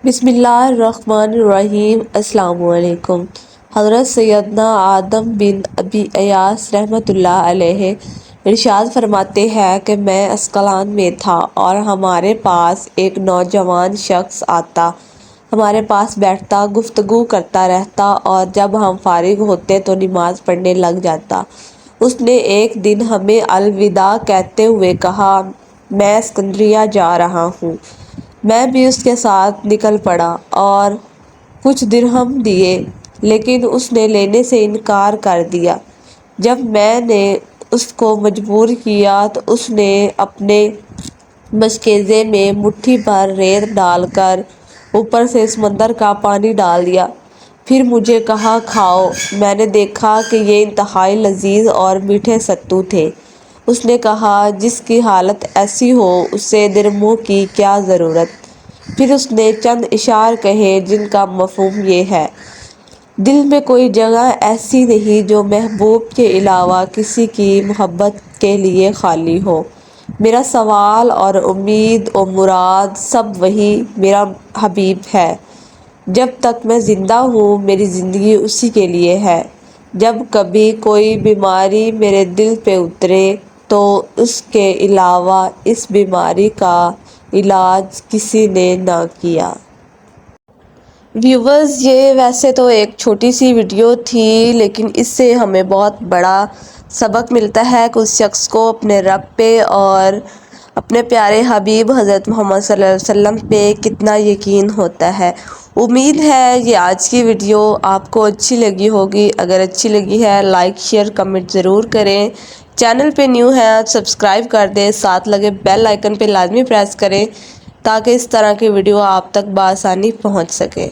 بسم اللہ الرحمن الرحیم۔ السلام علیکم۔ حضرت سیدنا آدم بن ابی ایاس رحمۃ اللہ علیہ ارشاد فرماتے ہیں کہ میں اسقلان میں تھا اور ہمارے پاس ایک نوجوان شخص آتا، ہمارے پاس بیٹھتا، گفتگو کرتا رہتا اور جب ہم فارغ ہوتے تو نماز پڑھنے لگ جاتا۔ اس نے ایک دن ہمیں الوداع کہتے ہوئے کہا، میں اسکندریہ جا رہا ہوں۔ میں بھی اس کے ساتھ نکل پڑا اور کچھ درہم دیے، لیکن اس نے لینے سے انکار کر دیا۔ جب میں نے اس کو مجبور کیا تو اس نے اپنے مشکیزے میں مٹھی بھر ریت ڈال کر اوپر سے سمندر کا پانی ڈال دیا، پھر مجھے کہا کھاؤ۔ میں نے دیکھا کہ یہ انتہائی لذیذ اور میٹھے ستو تھے۔ اس نے کہا، جس کی حالت ایسی ہو اسے درہموں کی کیا ضرورت؟ پھر اس نے چند اشعار کہے جن کا مفہوم یہ ہے، دل میں کوئی جگہ ایسی نہیں جو محبوب کے علاوہ کسی کی محبت کے لیے خالی ہو۔ میرا سوال اور امید و مراد سب وہی میرا حبیب ہے۔ جب تک میں زندہ ہوں میری زندگی اسی کے لیے ہے۔ جب کبھی کوئی بیماری میرے دل پہ اترے تو اس کے علاوہ اس بیماری کا علاج کسی نے نہ کیا۔ ویورز، یہ ویسے تو ایک چھوٹی سی ویڈیو تھی، لیکن اس سے ہمیں بہت بڑا سبق ملتا ہے کہ اس شخص کو اپنے رب پہ اور اپنے پیارے حبیب حضرت محمد صلی اللہ علیہ وسلم پہ کتنا یقین ہوتا ہے۔ امید ہے یہ آج کی ویڈیو آپ کو اچھی لگی ہوگی۔ اگر اچھی لگی ہے لائک شیئر کمنٹ ضرور کریں۔ چینل پہ نیو ہیں سبسکرائب کر دیں، ساتھ لگے بیل آئیکن پہ لازمی پریس کریں تاکہ اس طرح کی ویڈیو آپ تک بآسانی پہنچ سکے۔